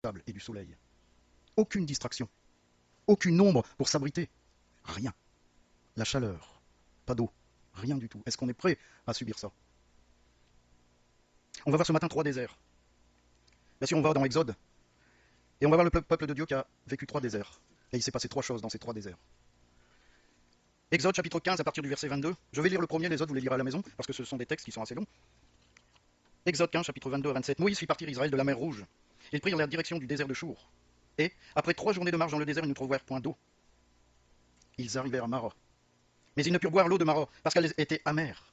sable et du soleil. Aucune distraction, aucune ombre pour s'abriter, rien. La chaleur, pas d'eau, rien du tout. Est-ce qu'on est prêt à subir ça? On va voir ce matin 3 déserts. Bien sûr, on va dans Exode, et on va voir le peuple de Dieu qui a vécu 3 déserts. Et il s'est passé 3 choses dans ces 3 déserts. Exode chapitre 15 à partir du verset 22. Je vais lire le premier, les autres vous les lirez à la maison, parce que ce sont des textes qui sont assez longs. Exode 15, chapitre 22 à 27. Moïse fit partir Israël de la mer Rouge. Ils prirent la direction du désert de Chour. Et, après 3 journées de marche dans le désert, ils ne trouvèrent point d'eau. Ils arrivèrent à Mara. Mais ils ne purent boire l'eau de Mara, parce qu'elle était amère.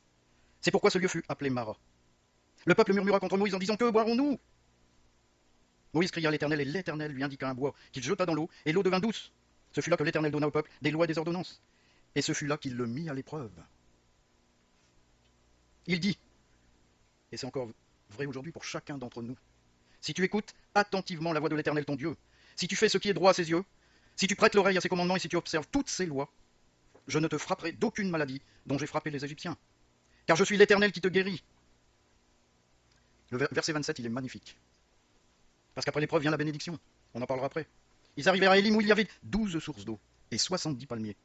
C'est pourquoi ce lieu fut appelé Mara. Le peuple murmura contre Moïse en disant: Que boirons-nous? Moïse cria à l'Éternel, et l'Éternel lui indiqua un bois qu'il jeta dans l'eau, et l'eau devint douce. Ce fut là que l'Éternel donna au peuple des lois et des ordonnances. Et ce fut là qu'il le mit à l'épreuve. Il dit, et c'est encore vrai aujourd'hui pour chacun d'entre nous: si tu écoutes attentivement la voix de l'Éternel ton Dieu, si tu fais ce qui est droit à ses yeux, si tu prêtes l'oreille à ses commandements et si tu observes toutes ses lois, je ne te frapperai d'aucune maladie dont j'ai frappé les Égyptiens. Car je suis l'Éternel qui te guérit. Le verset 27, il est magnifique. Parce qu'après l'épreuve vient la bénédiction. On en parlera après. Ils arrivèrent à Élim où il y avait 12 sources d'eau et 70 palmiers.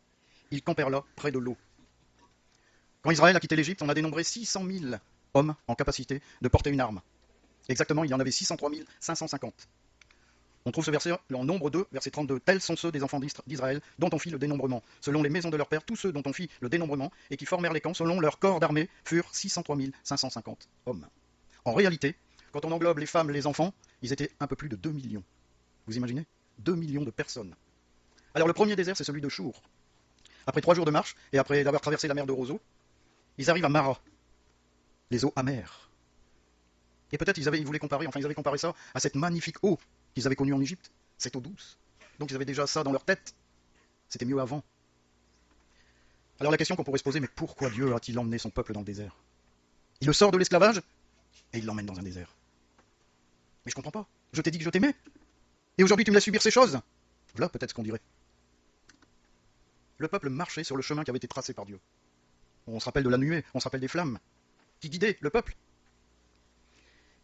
Ils campèrent là, près de l'eau. Quand Israël a quitté l'Égypte, on a dénombré 600 000 hommes en capacité de porter une arme. Exactement, il y en avait 603 550. On trouve ce verset en Nombre 2, verset 32. Tels sont ceux des enfants d'Israël dont on fit le dénombrement. Selon les maisons de leurs pères, tous ceux dont on fit le dénombrement et qui formèrent les camps selon leur corps d'armée furent 603 550 hommes. En réalité, quand on englobe les femmes et les enfants, ils étaient un peu plus de 2 millions. Vous imaginez? 2 millions de personnes. Alors le premier désert, c'est celui de Chour. Après 3 jours de marche, et après avoir traversé la mer de Roseau, ils arrivent à Mara, les eaux amères. Et peut-être ils avaient comparé ça à cette magnifique eau qu'ils avaient connue en Égypte, cette eau douce. Donc ils avaient déjà ça dans leur tête. C'était mieux avant. Alors la question qu'on pourrait se poser, mais pourquoi Dieu a-t-il emmené son peuple dans le désert? Il le sort de l'esclavage, et il l'emmène dans un désert. Mais je comprends pas. Je t'ai dit que je t'aimais. Et aujourd'hui tu me laisses subir ces choses. Voilà peut-être ce qu'on dirait. Le peuple marchait sur le chemin qui avait été tracé par Dieu. On se rappelle de la nuée, on se rappelle des flammes qui guidaient le peuple.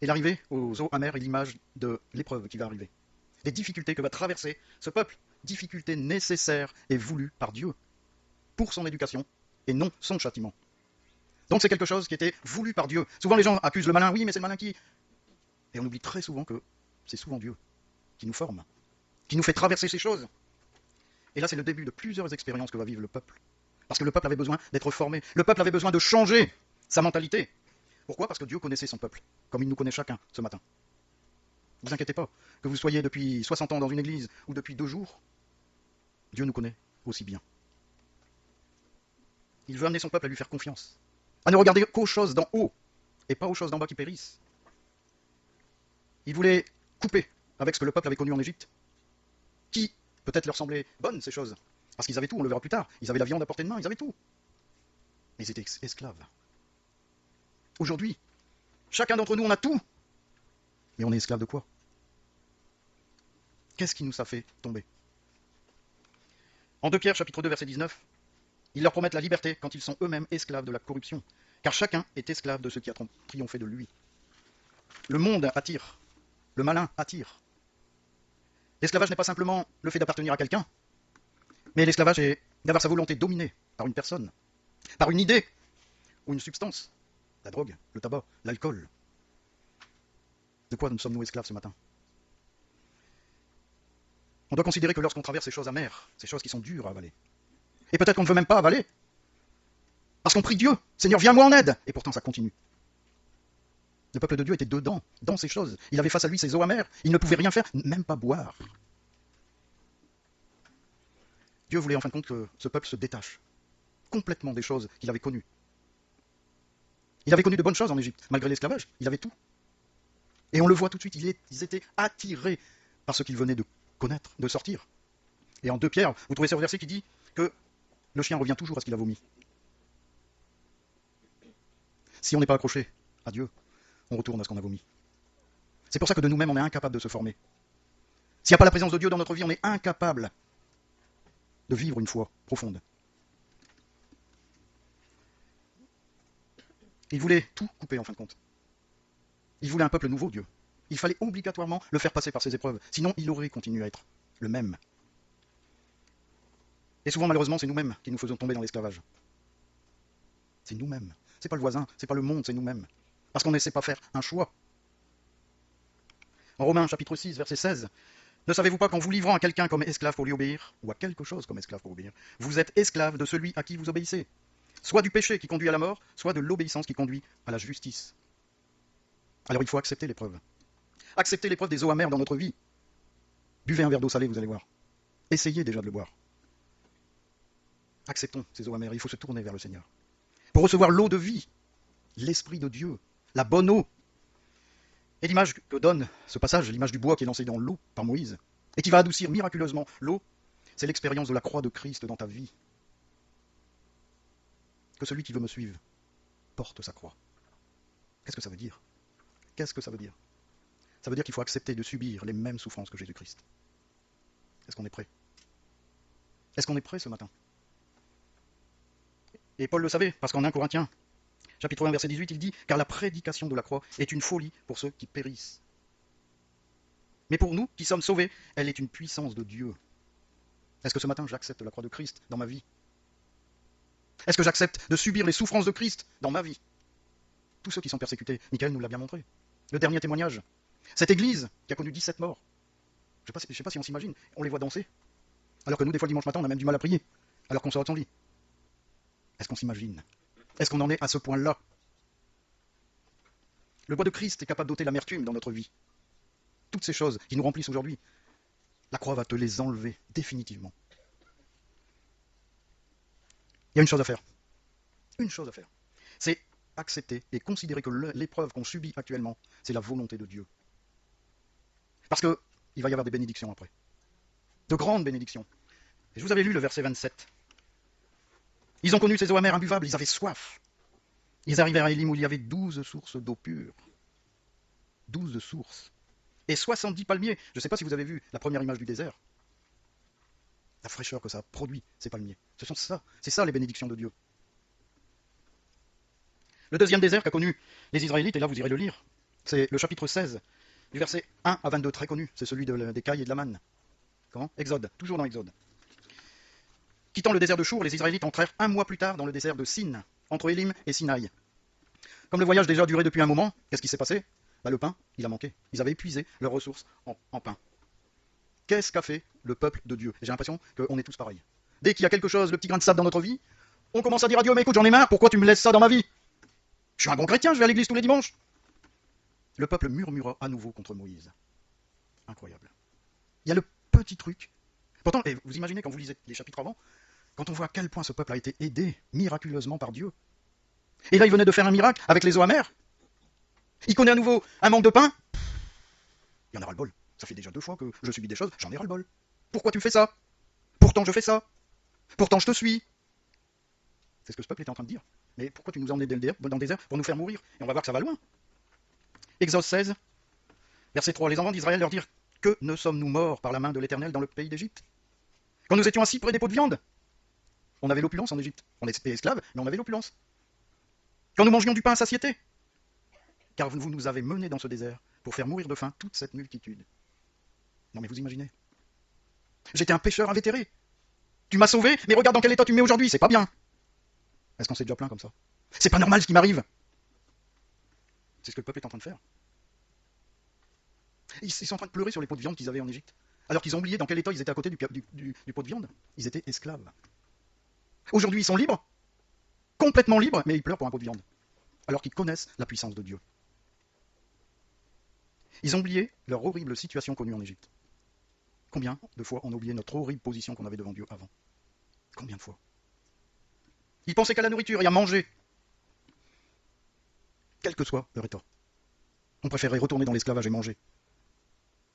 Et l'arrivée aux eaux amères est l'image de l'épreuve qui va arriver. Les difficultés que va traverser ce peuple. Difficultés nécessaires et voulues par Dieu pour son éducation et non son châtiment. Donc c'est quelque chose qui était voulu par Dieu. Souvent les gens accusent le malin, oui mais c'est le malin qui... Et on oublie très souvent que c'est souvent Dieu qui nous forme, qui nous fait traverser ces choses. Et là c'est le début de plusieurs expériences que va vivre le peuple. Parce que le peuple avait besoin d'être formé, le peuple avait besoin de changer sa mentalité. Pourquoi? Parce que Dieu connaissait son peuple, comme il nous connaît chacun ce matin. Ne vous inquiétez pas, que vous soyez depuis 60 ans dans une église ou depuis 2 jours, Dieu nous connaît aussi bien. Il veut amener son peuple à lui faire confiance, à ne regarder qu'aux choses d'en haut et pas aux choses d'en bas qui périssent. Il voulait couper avec ce que le peuple avait connu en Égypte, qui peut-être leur semblait bonnes ces choses, parce qu'ils avaient tout, on le verra plus tard, ils avaient la viande à portée de main, ils avaient tout. Mais ils étaient esclaves. Aujourd'hui, chacun d'entre nous on a tout, mais on est esclave de quoi? Qu'est-ce qui nous a fait tomber? En 2 Pierre chapitre 2 verset 19, ils leur promettent la liberté quand ils sont eux-mêmes esclaves de la corruption, car chacun est esclave de ce qui a triomphé de lui. Le monde attire, le malin attire. L'esclavage n'est pas simplement le fait d'appartenir à quelqu'un, mais l'esclavage est d'avoir sa volonté dominée par une personne, par une idée ou une substance. La drogue, le tabac, l'alcool. De quoi nous sommes-nous esclaves ce matin? On doit considérer que lorsqu'on traverse ces choses amères, ces choses qui sont dures à avaler, et peut-être qu'on ne veut même pas avaler, parce qu'on prie Dieu, Seigneur, viens-moi en aide, et pourtant ça continue. Le peuple de Dieu était dedans, dans ces choses. Il avait face à lui ces eaux amères, il ne pouvait rien faire, même pas boire. Dieu voulait en fin de compte que ce peuple se détache complètement des choses qu'il avait connues. Il avait connu de bonnes choses en Égypte, malgré l'esclavage, il avait tout. Et on le voit tout de suite, ils étaient attirés par ce qu'ils venaient de connaître, de sortir. Et en 2 Pierre, vous trouvez ce verset qui dit que le chien revient toujours à ce qu'il a vomi. Si on n'est pas accroché à Dieu, on retourne à ce qu'on a vomi. C'est pour ça que de nous-mêmes, on est incapable de se former. S'il n'y a pas la présence de Dieu dans notre vie, on est incapable de vivre une foi profonde. Il voulait tout couper en fin de compte. Il voulait un peuple nouveau, Dieu. Il fallait obligatoirement le faire passer par ces épreuves, sinon il aurait continué à être le même. Et souvent, malheureusement, c'est nous-mêmes qui nous faisons tomber dans l'esclavage. C'est nous-mêmes. C'est pas le voisin, c'est pas le monde, c'est nous-mêmes. Parce qu'on ne sait pas faire un choix. En Romains chapitre 6, verset 16, ne savez-vous pas qu'en vous livrant à quelqu'un comme esclave pour lui obéir, ou à quelque chose comme esclave pour obéir, vous êtes esclave de celui à qui vous obéissez, soit du péché qui conduit à la mort, soit de l'obéissance qui conduit à la justice. Alors il faut accepter l'épreuve. Accepter l'épreuve des eaux amères dans notre vie. Buvez un verre d'eau salée, vous allez voir. Essayez déjà de le boire. Acceptons ces eaux amères, il faut se tourner vers le Seigneur. Pour recevoir l'eau de vie, l'Esprit de Dieu, la bonne eau. Et l'image que donne ce passage, l'image du bois qui est lancé dans l'eau par Moïse, et qui va adoucir miraculeusement l'eau, c'est l'expérience de la croix de Christ dans ta vie. Que celui qui veut me suivre porte sa croix. Qu'est-ce que ça veut dire? Qu'est-ce que ça veut dire? Ça veut dire qu'il faut accepter de subir les mêmes souffrances que Jésus-Christ. Est-ce qu'on est prêt? Est-ce qu'on est prêt ce matin? Et Paul le savait, parce qu'en 1 Corinthiens, chapitre 1, verset 18, il dit « Car la prédication de la croix est une folie pour ceux qui périssent. Mais pour nous qui sommes sauvés, elle est une puissance de Dieu. » Est-ce que ce matin j'accepte la croix de Christ dans ma vie? Est-ce que j'accepte de subir les souffrances de Christ dans ma vie? Tous ceux qui sont persécutés, Michael nous l'a bien montré. Le dernier témoignage, cette église qui a connu 17 morts. Je ne sais pas si on s'imagine, on les voit danser. Alors que nous, des fois, le dimanche matin, on a même du mal à prier, alors qu'on sort de son lit. Est-ce qu'on s'imagine? Est-ce qu'on en est à ce point-là? Le bois de Christ est capable d'ôter l'amertume dans notre vie. Toutes ces choses qui nous remplissent aujourd'hui, la croix va te les enlever définitivement. Il y a une chose à faire. Une chose à faire. C'est accepter et considérer que l'épreuve qu'on subit actuellement, c'est la volonté de Dieu. Parce qu'il va y avoir des bénédictions après. De grandes bénédictions. Et je vous avais lu le verset 27. Ils ont connu ces eaux amères imbuvables, ils avaient soif. Ils arrivèrent à Élim où il y avait 12 sources d'eau pure. 12 sources. Et 70 palmiers. Je ne sais pas si vous avez vu la première image du désert. La fraîcheur que ça produit, ces palmiers. C'est ça les bénédictions de Dieu. Le deuxième désert qu'a connu les Israélites, et là vous irez le lire, c'est le chapitre 16, du verset 1 à 22, très connu. C'est celui des cailles et de la manne. Comment? Exode, toujours dans Exode. Quittant le désert de Chour, les Israélites entrèrent un mois plus tard dans le désert de Sin, entre Élim et Sinaï. Comme le voyage déjà duré depuis un moment, qu'est-ce qui s'est passé? Le pain, il a manqué. Ils avaient épuisé leurs ressources en pain. Qu'est-ce qu'a fait le peuple de Dieu? J'ai l'impression qu'on est tous pareils. Dès qu'il y a quelque chose, le petit grain de sable dans notre vie, on commence à dire à Dieu, mais écoute, j'en ai marre, pourquoi tu me laisses ça dans ma vie? Je suis un bon chrétien, je vais à l'église tous les dimanches. Le peuple murmura à nouveau contre Moïse. Incroyable. Il y a le petit truc. Pourtant, vous imaginez quand vous lisez les chapitres avant, quand on voit à quel point ce peuple a été aidé miraculeusement par Dieu. Et là, il venait de faire un miracle avec les eaux amères. Il connaît à nouveau un manque de pain. Il y en a ras-le-bol. Ça fait déjà 2 fois que je subis des choses, j'en ai ras-le-bol. Pourquoi tu fais ça? Pourtant je fais ça. Pourtant je te suis. C'est ce que ce peuple était en train de dire. Mais pourquoi tu nous emmenais dans le désert pour nous faire mourir? Et on va voir que ça va loin. Exode 16, verset 3. Les enfants d'Israël leur dirent: que ne sommes-nous morts par la main de l'Éternel dans le pays d'Égypte? Quand nous étions assis près des pots de viande, on avait l'opulence en Égypte. On était esclaves, mais on avait l'opulence. Quand nous mangions du pain à satiété, car vous nous avez menés dans ce désert pour faire mourir de faim toute cette multitude. Non mais vous imaginez? J'étais un pécheur invétéré. Tu m'as sauvé, mais regarde dans quel état tu me mets aujourd'hui, c'est pas bien. Est-ce qu'on s'est déjà plaint comme ça? C'est pas normal ce qui m'arrive. C'est ce que le peuple est en train de faire. Ils sont en train de pleurer sur les pots de viande qu'ils avaient en Égypte. Alors qu'ils ont oublié dans quel état ils étaient à côté du pot de viande. Ils étaient esclaves. Aujourd'hui ils sont libres, complètement libres, mais ils pleurent pour un pot de viande. Alors qu'ils connaissent la puissance de Dieu. Ils ont oublié leur horrible situation connue en Égypte. Combien de fois on a oublié notre horrible position qu'on avait devant Dieu avant? Combien de fois? Ils pensaient qu'à la nourriture et à manger. Quel que soit leur état. On préférait retourner dans l'esclavage et manger,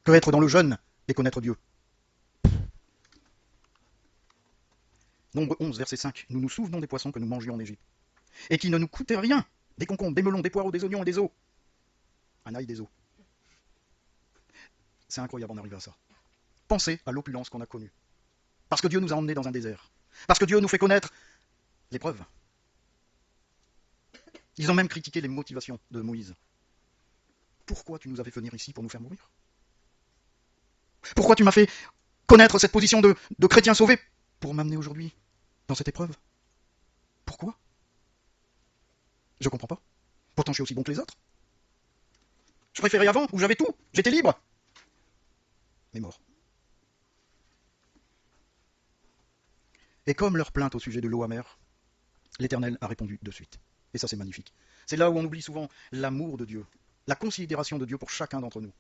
que être dans le jeûne et connaître Dieu. Nombre 11, verset 5. Nous nous souvenons des poissons que nous mangions en Égypte, et qui ne nous coûtaient rien. Des concombres, des melons, des poireaux, des oignons et des os. Un ail des os. C'est incroyable d'en arriver à ça. Pensez à l'opulence qu'on a connue. Parce que Dieu nous a emmenés dans un désert. Parce que Dieu nous fait connaître l'épreuve. Ils ont même critiqué les motivations de Moïse. pourquoi tu nous as fait venir ici pour nous faire mourir? Pourquoi tu m'as fait connaître cette position de chrétien sauvé pour m'amener aujourd'hui dans cette épreuve? Pourquoi? Je comprends pas. Pourtant je suis aussi bon que les autres. Je préférais avant, où j'avais tout, j'étais libre. Mais mort. Et comme leur plainte au sujet de l'eau amère, l'Éternel a répondu de suite. Et ça c'est magnifique. C'est là où on oublie souvent l'amour de Dieu, la considération de Dieu pour chacun d'entre nous.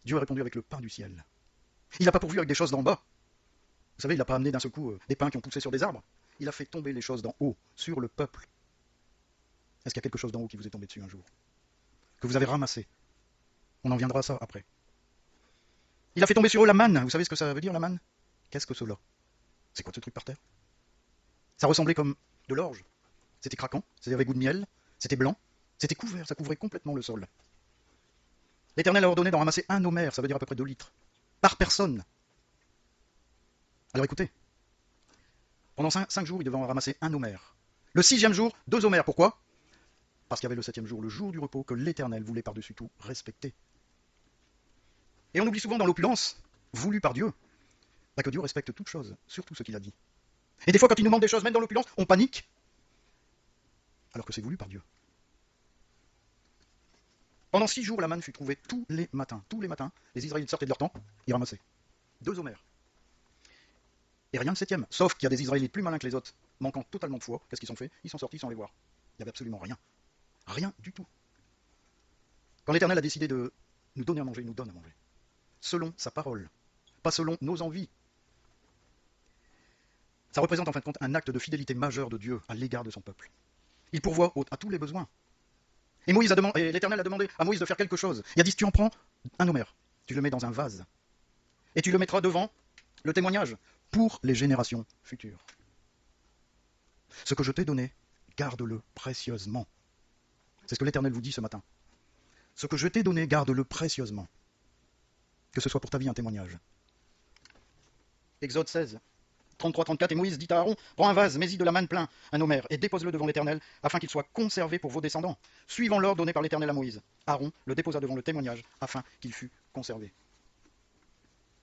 Dieu a répondu avec le pain du ciel. Il n'a pas pourvu avec des choses d'en bas. Vous savez, il n'a pas amené d'un seul coup des pains qui ont poussé sur des arbres. Il a fait tomber les choses d'en haut, sur le peuple. Est-ce qu'il y a quelque chose d'en haut qui vous est tombé dessus un jour? Que vous avez ramassé? On en viendra à ça après. Il a fait tomber sur eux la manne. Vous savez ce que ça veut dire, la manne? Qu'est-ce que cela? C'est quoi ce truc par terre? Ça ressemblait comme de l'orge. C'était craquant, c'était avec goût de miel, c'était blanc, c'était couvert, ça couvrait complètement le sol. L'Éternel a ordonné d'en ramasser un homère, ça veut dire à peu près 2 litres, par personne. Alors écoutez, pendant 5 jours, il devait en ramasser un homère. Le 6e jour, 2 homères. Pourquoi? Parce qu'il y avait le 7e jour, le jour du repos, que l'Éternel voulait par-dessus tout respecter. Et on oublie souvent dans l'opulence, voulue par Dieu, que Dieu respecte toute chose, surtout ce qu'il a dit. Et des fois, quand il nous demande des choses, même dans l'opulence, on panique, alors que c'est voulu par Dieu. Pendant 6 jours, la manne fut trouvée tous les matins. Tous les matins, les Israélites sortaient de leur temple, ils ramassaient 2 homères. Et rien de 7e, sauf qu'il y a des Israélites plus malins que les autres, manquant totalement de foi. Qu'est-ce qu'ils ont fait? Ils sont sortis sans les voir. Il n'y avait absolument rien. Rien du tout. Quand l'Éternel a décidé de nous donner à manger, il nous donne à manger. Selon sa parole, pas selon nos envies. Ça représente en fin de compte un acte de fidélité majeur de Dieu à l'égard de son peuple. Il pourvoit à tous les besoins. Et l'Éternel a demandé à Moïse de faire quelque chose. Il a dit, tu en prends un homère, tu le mets dans un vase, et tu le mettras devant le témoignage pour les générations futures. Ce que je t'ai donné, garde-le précieusement. C'est ce que l'Éternel vous dit ce matin. Ce que je t'ai donné, garde-le précieusement. Que ce soit pour ta vie un témoignage. Exode 16. 33-34, et Moïse dit à Aaron, prends un vase, mets-y de la manne plein, un homère, et dépose-le devant l'Éternel, afin qu'il soit conservé pour vos descendants, suivant l'ordre donné par l'Éternel à Moïse. Aaron le déposa devant le témoignage, afin qu'il fût conservé.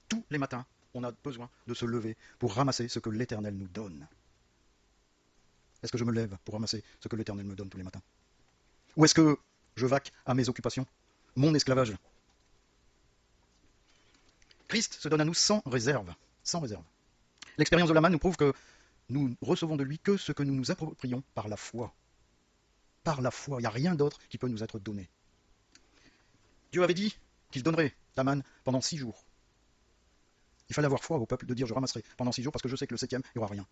Tous les matins, on a besoin de se lever pour ramasser ce que l'Éternel nous donne. Est-ce que je me lève pour ramasser ce que l'Éternel me donne tous les matins? Ou est-ce que je vaque à mes occupations, mon esclavage? Christ se donne à nous sans réserve, sans réserve. L'expérience de la manne nous prouve que nous recevons de lui que ce que nous nous approprions par la foi. Par la foi, il n'y a rien d'autre qui peut nous être donné. Dieu avait dit qu'il donnerait la manne pendant 6 jours. Il fallait avoir foi au peuple de dire je ramasserai pendant 6 jours parce que je sais que le 7e, il n'y aura rien.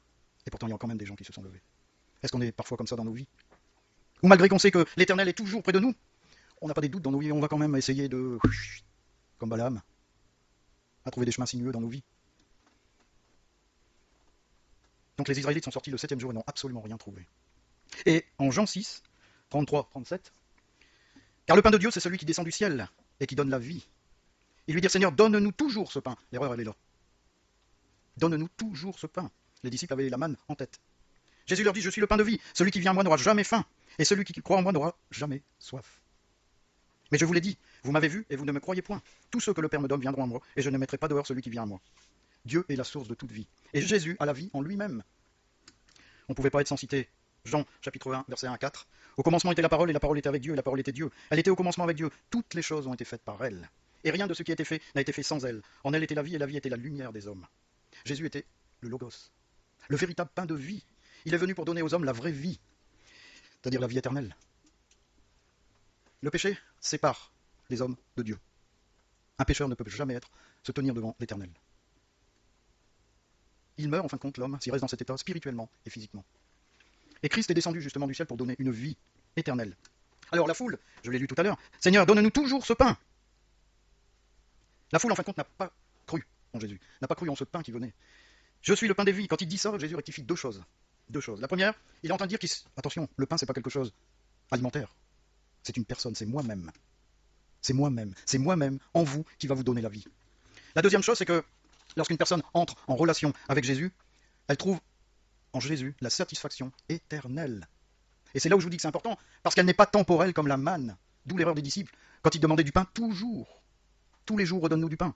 Et pourtant, il y a quand même des gens qui se sont levés. Est-ce qu'on est parfois comme ça dans nos vies? Ou malgré qu'on sait que l'Éternel est toujours près de nous, on n'a pas des doutes dans nos vies, on va quand même essayer de, comme Balaam, à trouver des chemins sinueux dans nos vies. Donc les Israélites sont sortis le 7e jour et n'ont absolument rien trouvé. Et en Jean 6, 33-37, car le pain de Dieu, c'est celui qui descend du ciel et qui donne la vie. Ils lui dirent, Seigneur, donne-nous toujours ce pain. L'erreur, elle est là. Donne-nous toujours ce pain. Les disciples avaient la manne en tête. Jésus leur dit, je suis le pain de vie. Celui qui vient à moi n'aura jamais faim. Et celui qui croit en moi n'aura jamais soif. Mais je vous l'ai dit, vous m'avez vu et vous ne me croyez point. Tous ceux que le Père me donne viendront à moi, et je ne mettrai pas dehors celui qui vient à moi. Dieu est la source de toute vie. Et Jésus a la vie en lui-même. On ne pouvait pas être sans citer Jean, chapitre 1, verset 1 à 4. Au commencement était la parole, et la parole était avec Dieu, et la parole était Dieu. Elle était au commencement avec Dieu. Toutes les choses ont été faites par elle. Et rien de ce qui a été fait n'a été fait sans elle. En elle était la vie, et la vie était la lumière des hommes. Jésus était le Logos, le véritable pain de vie. Il est venu pour donner aux hommes la vraie vie, c'est-à-dire la vie éternelle. Le péché sépare les hommes de Dieu. Un pécheur ne peut jamais se tenir devant l'Éternel. Il meurt en fin de compte, l'homme, s'il reste dans cet état spirituellement et physiquement. Et Christ est descendu justement du ciel pour donner une vie éternelle. Alors la foule, je l'ai lu tout à l'heure, Seigneur, donne-nous toujours ce pain. La foule en fin de compte n'a pas cru en Jésus, n'a pas cru en ce pain qui venait. Je suis le pain des vies. Quand il dit ça, Jésus rectifie 2 choses. 2 choses. La première, il est en train de dire attention, le pain c'est pas quelque chose alimentaire. C'est une personne, c'est moi-même. C'est moi-même. C'est moi-même en vous qui va vous donner la vie. La deuxième chose, c'est que lorsqu'une personne entre en relation avec Jésus, elle trouve en Jésus la satisfaction éternelle. Et c'est là où je vous dis que c'est important, parce qu'elle n'est pas temporelle comme la manne. D'où l'erreur des disciples. Quand il demandait du pain, toujours, tous les jours, redonne-nous du pain.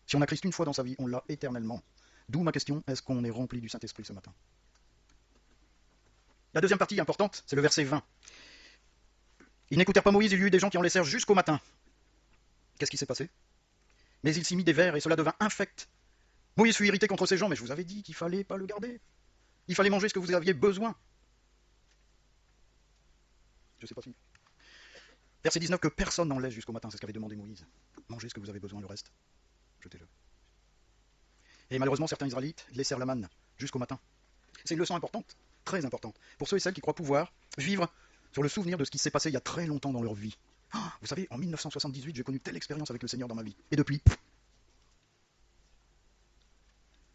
Si on a Christ une fois dans sa vie, on l'a éternellement. D'où ma question, est-ce qu'on est rempli du Saint-Esprit ce matin? La deuxième partie importante, c'est le verset 20. Ils n'écoutèrent pas Moïse, il y eut des gens qui en laissèrent jusqu'au matin. Qu'est-ce qui s'est passé? Mais il s'y mit des vers et cela devint infect. Moïse fut irrité contre ces gens, mais je vous avais dit qu'il ne fallait pas le garder. Il fallait manger ce que vous aviez besoin. Je ne sais pas si... Verset 19, que personne n'en laisse jusqu'au matin, c'est ce qu'avait demandé Moïse. Mangez ce que vous avez besoin, le reste, jetez-le. Et malheureusement, certains Israélites laissèrent la manne jusqu'au matin. C'est une leçon importante, très importante, pour ceux et celles qui croient pouvoir vivre sur le souvenir de ce qui s'est passé il y a très longtemps dans leur vie. Oh, vous savez, en 1978, j'ai connu telle expérience avec le Seigneur dans ma vie. Et depuis,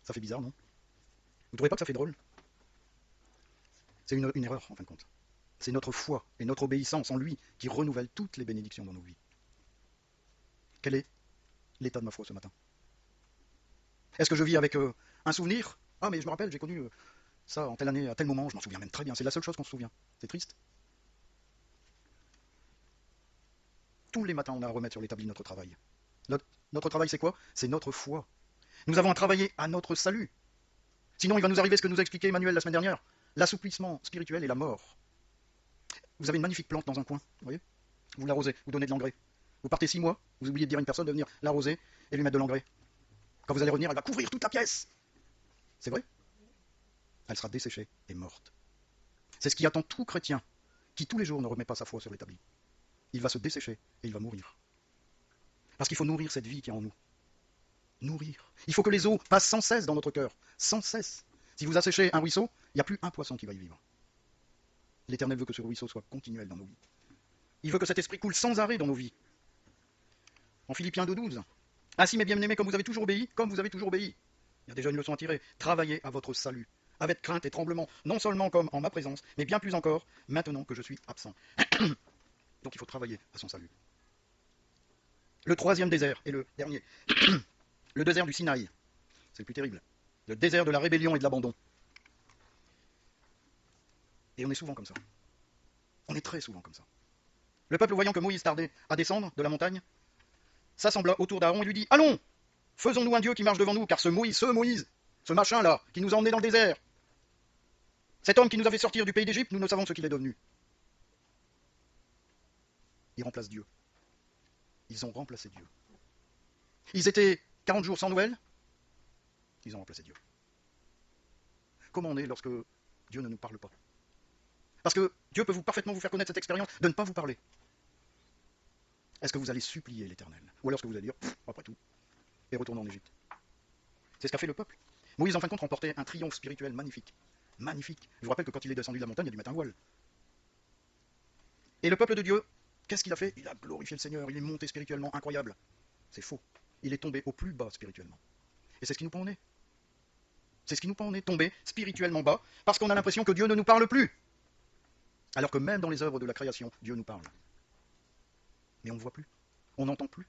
ça fait bizarre, non? Vous ne trouvez pas que ça fait drôle? C'est une erreur, en fin de compte. C'est notre foi et notre obéissance en lui qui renouvelle toutes les bénédictions dans nos vies. Quel est l'état de ma foi ce matin? Est-ce que je vis avec un souvenir? Ah, mais je me rappelle, j'ai connu ça en telle année, à tel moment, je m'en souviens même très bien. C'est la seule chose qu'on se souvient. C'est triste. Tous les matins, on a à remettre sur l'établi notre travail. Notre travail, c'est quoi? C'est notre foi. Nous avons à travailler à notre salut. Sinon, il va nous arriver ce que nous a expliqué Emmanuel la semaine dernière. L'assouplissement spirituel et la mort. Vous avez une magnifique plante dans un coin, vous voyez? Vous l'arrosez, vous donnez de l'engrais. Vous partez 6 mois, vous oubliez de dire à une personne de venir l'arroser et lui mettre de l'engrais. Quand vous allez revenir, elle va couvrir toute la pièce. C'est vrai? Elle sera desséchée et morte. C'est ce qui attend tout chrétien qui tous les jours ne remet pas sa foi sur l'établi. Il va se dessécher et il va mourir. Parce qu'il faut nourrir cette vie qui est en nous. Nourrir. Il faut que les eaux passent sans cesse dans notre cœur. Sans cesse. Si vous asséchez un ruisseau, il n'y a plus un poisson qui va y vivre. L'Éternel veut que ce ruisseau soit continuel dans nos vies. Il veut que cet esprit coule sans arrêt dans nos vies. En Philippiens 2,12. Ainsi, mes bien-aimés, comme vous avez toujours obéi, il y a déjà une leçon à tirer. Travaillez à votre salut, avec crainte et tremblement, non seulement comme en ma présence, mais bien plus encore, maintenant que je suis absent. Donc il faut travailler à son salut. Le troisième désert, et le dernier, le désert du Sinaï, c'est le plus terrible. Le désert de la rébellion et de l'abandon. Et on est souvent comme ça. On est très souvent comme ça. Le peuple, voyant que Moïse tardait à descendre de la montagne, s'assembla autour d'Aaron et lui dit: allons, faisons-nous un Dieu qui marche devant nous, car ce Moïse, ce machin-là, qui nous a emmenés dans le désert, cet homme qui nous a fait sortir du pays d'Égypte, nous ne savons ce qu'il est devenu. Il remplace Dieu. Ils ont remplacé Dieu. Ils étaient 40 jours sans nouvelles, ils ont remplacé Dieu. Comment on est lorsque Dieu ne nous parle pas? Parce que Dieu peut parfaitement vous faire connaître cette expérience de ne pas vous parler. Est-ce que vous allez supplier l'Éternel? Ou alors est-ce que vous allez dire, après tout, et retourner en Égypte? C'est ce qu'a fait le peuple. Moïse, en fin de compte, remportait un triomphe spirituel magnifique. Magnifique. Je vous rappelle que quand il est descendu de la montagne, il a dû mettre un voile. Et le peuple de Dieu, qu'est-ce qu'il a fait? Il a glorifié le Seigneur, il est monté spirituellement incroyable. C'est faux. Il est tombé au plus bas spirituellement. Et c'est ce qui nous prend au nez. C'est ce qui nous prend au nez, tomber spirituellement bas, parce qu'on a l'impression que Dieu ne nous parle plus. Alors que même dans les œuvres de la création, Dieu nous parle. Mais on ne voit plus. On n'entend plus.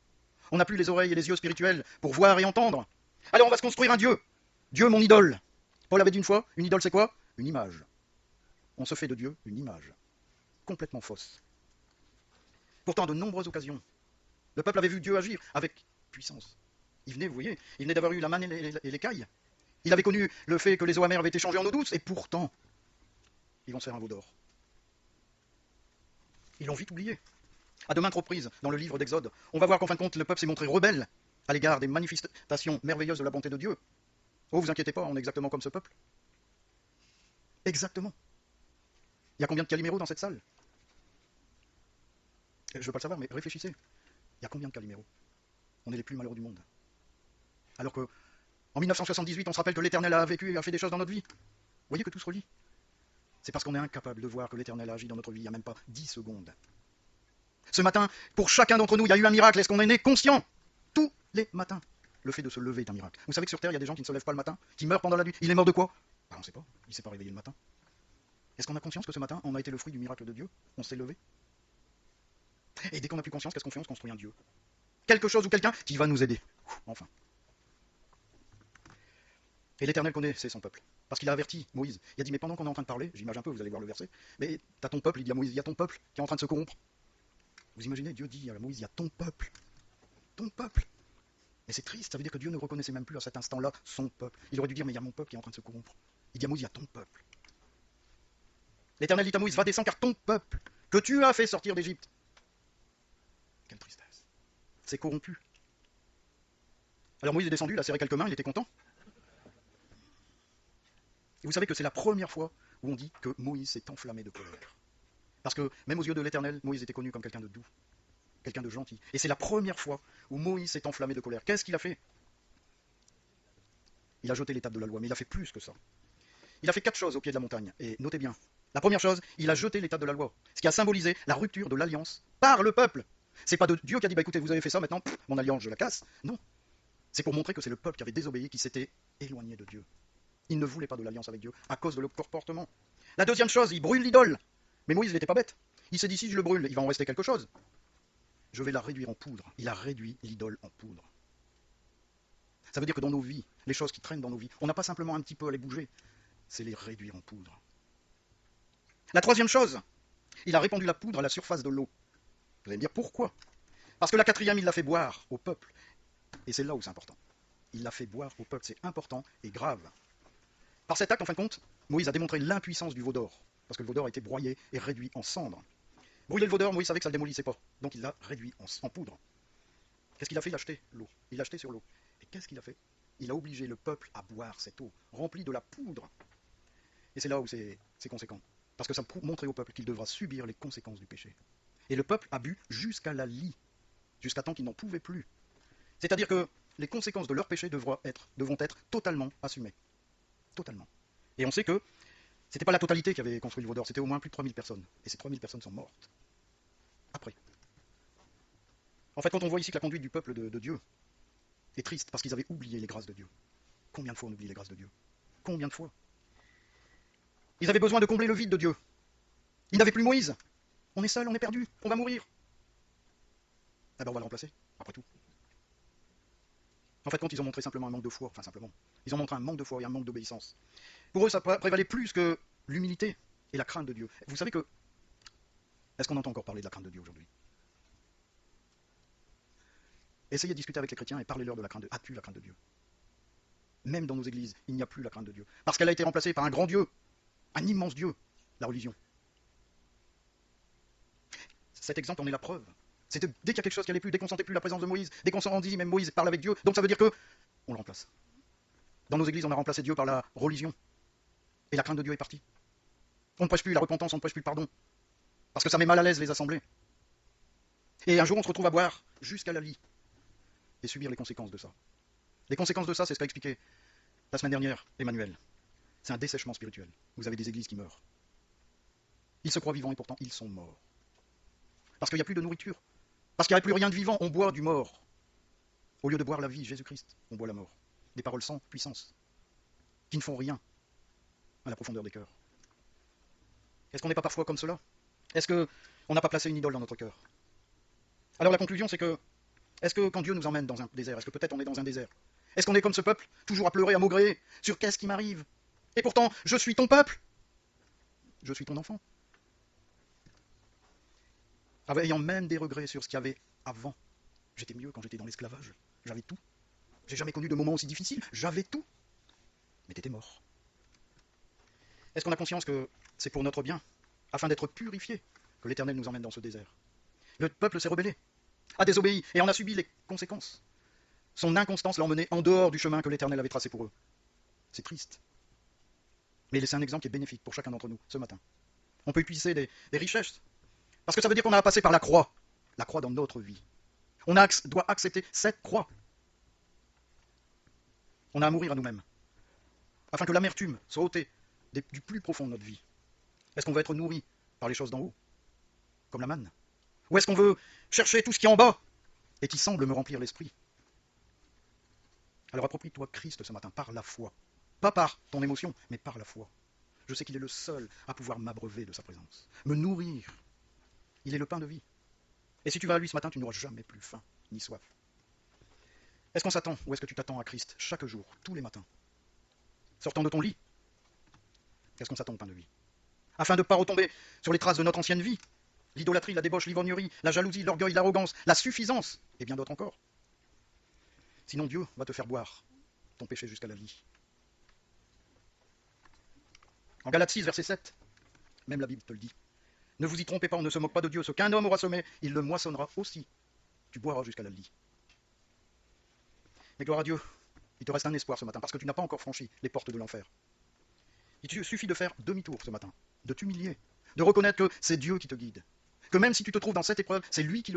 On n'a plus les oreilles et les yeux spirituels pour voir et entendre. Alors on va se construire un Dieu. Dieu, mon idole. Paul avait dit une fois, une idole c'est quoi? Une image. On se fait de Dieu une image. Complètement fausse. Pourtant, à de nombreuses occasions, le peuple avait vu Dieu agir avec puissance. Il venait, vous voyez, il venait d'avoir eu la manne et l'écaille. Il avait connu le fait que les eaux amères avaient été changées en eau douce, et pourtant, ils vont se faire un veau d'or. Ils l'ont vite oublié. À de maintes reprises, dans le livre d'Exode, on va voir qu'en fin de compte, le peuple s'est montré rebelle à l'égard des manifestations merveilleuses de la bonté de Dieu. Oh, vous inquiétez pas, on est exactement comme ce peuple. Exactement. Il y a combien de Calimero dans cette salle? Je ne veux pas le savoir, mais réfléchissez. Il y a combien de Calimero? On est les plus malheureux du monde. Alors que, en 1978, on se rappelle que l'Éternel a vécu et a fait des choses dans notre vie. Vous voyez que tout se relie. C'est parce qu'on est incapable de voir que l'Éternel a agi dans notre vie il n'y a même pas 10 secondes. Ce matin, pour chacun d'entre nous, il y a eu un miracle. Est-ce qu'on en est conscient? Tous les matins. Le fait de se lever est un miracle. Vous savez que sur Terre, il y a des gens qui ne se lèvent pas le matin, qui meurent pendant la nuit. Il est mort de quoi? On ne sait pas. Il ne s'est pas réveillé le matin. Est-ce qu'on a conscience que ce matin, on a été le fruit du miracle de Dieu? On s'est levé? Et dès qu'on n'a plus conscience, qu'est-ce qu'on fait? On se construit un Dieu. Quelque chose ou quelqu'un qui va nous aider. Enfin. Et l'Éternel connaissait son peuple. Parce qu'il a averti Moïse. Il a dit, mais pendant qu'on est en train de parler, j'imagine un peu, vous allez voir le verset, mais t'as ton peuple, il dit à Moïse, il y a ton peuple qui est en train de se corrompre. Vous imaginez, Dieu dit à Moïse, il y a ton peuple. Ton peuple. Et c'est triste, ça veut dire que Dieu ne reconnaissait même plus à cet instant-là son peuple. Il aurait dû dire, mais il y a mon peuple qui est en train de se corrompre. Il dit à Moïse, il y a ton peuple. L'Éternel dit à Moïse, va descendre car ton peuple, que tu as fait sortir d'Égypte. Quelle tristesse. C'est corrompu. Alors Moïse est descendu, il a serré quelques mains, il était content. Et vous savez que c'est la première fois où on dit que Moïse s'est enflammé de colère. Parce que même aux yeux de l'Éternel, Moïse était connu comme quelqu'un de doux, quelqu'un de gentil. Et c'est la première fois où Moïse s'est enflammé de colère. Qu'est-ce qu'il a fait? Il a jeté les tables de la loi, mais il a fait plus que ça. Il a fait 4 choses au pied de la montagne. Et notez bien, la première chose, il a jeté les tables de la loi. Ce qui a symbolisé la rupture de l'alliance par le peuple. C'est pas de Dieu qui a dit, bah écoutez, vous avez fait ça, maintenant, mon alliance, je la casse. Non. C'est pour montrer que c'est le peuple qui avait désobéi, qui s'était éloigné de Dieu. Il ne voulait pas de l'alliance avec Dieu à cause de leur comportement. La deuxième chose, il brûle l'idole. Mais Moïse n'était pas bête. Il s'est dit, si je le brûle, il va en rester quelque chose. Je vais la réduire en poudre. Il a réduit l'idole en poudre. Ça veut dire que dans nos vies, les choses qui traînent dans nos vies, on n'a pas simplement un petit peu à les bouger, c'est les réduire en poudre. La troisième chose, il a répandu la poudre à la surface de l'eau. Vous allez me dire pourquoi? Parce que la quatrième, il l'a fait boire au peuple. Et c'est là où c'est important. Il l'a fait boire au peuple, c'est important et grave. Par cet acte, en fin de compte, Moïse a démontré l'impuissance du veau d'or. Parce que le veau d'or a été broyé et réduit en cendres. Brûler le veau d'or, Moïse savait que ça ne le démolissait pas. Donc il l'a réduit en poudre. Qu'est-ce qu'il a fait? Il a jeté l'eau. Il l'a jeté sur l'eau. Et qu'est-ce qu'il a fait? Il a obligé le peuple à boire cette eau, remplie de la poudre. Et c'est là où c'est conséquent. Parce que ça montrait au peuple qu'il devra subir les conséquences du péché. Et le peuple a bu jusqu'à la lie, jusqu'à temps qu'il n'en pouvait plus. C'est-à-dire que les conséquences de leur péché devront être totalement assumées. Totalement. Et on sait que c'était pas la totalité qui avait construit le veau d'or, c'était au moins plus de 3000 personnes. Et ces 3000 personnes sont mortes. Après. En fait, quand on voit ici que la conduite du peuple de Dieu est triste, parce qu'ils avaient oublié les grâces de Dieu. Combien de fois on oublie les grâces de Dieu? Combien de fois? Ils avaient besoin de combler le vide de Dieu. Ils n'avaient plus Moïse. On est seul, on est perdu, on va mourir. Eh ben on va le remplacer, après tout. En fait, quand ils ont montré simplement un manque de foi, enfin simplement, ils ont montré un manque de foi et un manque d'obéissance. Pour eux, ça prévalait plus que l'humilité et la crainte de Dieu. Vous savez que... Est-ce qu'on entend encore parler de la crainte de Dieu aujourd'hui? Essayez de discuter avec les chrétiens et parlez-leur de la crainte de Dieu. As-tu la crainte de Dieu? Même dans nos églises, il n'y a plus la crainte de Dieu. Parce qu'elle a été remplacée par un grand Dieu, un immense Dieu, la religion. Cet exemple en est la preuve. C'était dès qu'il y a quelque chose qui n'allait plus, dès qu'on sentait plus la présence de Moïse, dès qu'on s'en dit même Moïse parle avec Dieu, donc ça veut dire que on le remplace. Dans nos églises, on a remplacé Dieu par la religion. Et la crainte de Dieu est partie. On ne prêche plus la repentance, on ne prêche plus le pardon. Parce que ça met mal à l'aise les assemblées. Et un jour, on se retrouve à boire jusqu'à la lie. Et subir les conséquences de ça. Les conséquences de ça, c'est ce qu'a expliqué la semaine dernière Emmanuel. C'est un dessèchement spirituel. Vous avez des églises qui meurent. Ils se croient vivants et pourtant ils sont morts. Parce qu'il n'y a plus de nourriture. Parce qu'il n'y a plus rien de vivant, on boit du mort. Au lieu de boire la vie, Jésus-Christ, on boit la mort. Des paroles sans puissance, qui ne font rien à la profondeur des cœurs. Est-ce qu'on n'est pas parfois comme cela? Est-ce qu'on n'a pas placé une idole dans notre cœur? Alors la conclusion, c'est que, est-ce que quand Dieu nous emmène dans un désert, est-ce que peut-être on est dans un désert? Est-ce qu'on est comme ce peuple, toujours à pleurer, à maugréer sur qu'est-ce qui m'arrive? Et pourtant, je suis ton peuple. Je suis ton enfant. Ayant même des regrets sur ce qu'il y avait avant. J'étais mieux quand j'étais dans l'esclavage. J'avais tout. J'ai jamais connu de moment aussi difficile. J'avais tout. Mais t'étais mort. Est-ce qu'on a conscience que c'est pour notre bien, afin d'être purifié, que l'Éternel nous emmène dans ce désert? Le peuple s'est rebellé, a désobéi, et en a subi les conséquences. Son inconstance l'a emmené en dehors du chemin que l'Éternel avait tracé pour eux. C'est triste. Mais c'est un exemple qui est bénéfique pour chacun d'entre nous, ce matin. On peut utiliser des richesses, parce que ça veut dire qu'on a passé par la croix dans notre vie. On doit accepter cette croix. On a à mourir à nous-mêmes, afin que l'amertume soit ôtée du plus profond de notre vie. Est-ce qu'on veut être nourri par les choses d'en haut, comme la manne? Ou est-ce qu'on veut chercher tout ce qui est en bas, et qui semble me remplir l'esprit? Alors approprie-toi Christ ce matin, par la foi. Pas par ton émotion, mais par la foi. Je sais qu'il est le seul à pouvoir m'abreuver de sa présence, me nourrir. Il est le pain de vie. Et si tu vas à lui ce matin, tu n'auras jamais plus faim, ni soif. Est-ce qu'on s'attend, ou est-ce que tu t'attends à Christ chaque jour, tous les matins? Sortant de ton lit, qu'est-ce qu'on s'attend au pain de vie? Afin de ne pas retomber sur les traces de notre ancienne vie, l'idolâtrie, la débauche, l'ivrognerie, la jalousie, l'orgueil, l'arrogance, la suffisance, et bien d'autres encore. Sinon Dieu va te faire boire ton péché jusqu'à la vie. En Galates 6, verset 7, même la Bible te le dit. Ne vous y trompez pas, on ne se moque pas de Dieu. Ce qu'un homme aura semé, il le moissonnera aussi. Tu boiras jusqu'à la vie. Mais gloire à Dieu, il te reste un espoir ce matin, parce que tu n'as pas encore franchi les portes de l'enfer. Il te suffit de faire demi-tour ce matin, de t'humilier, de reconnaître que c'est Dieu qui te guide. Que même si tu te trouves dans cette épreuve, c'est lui qui le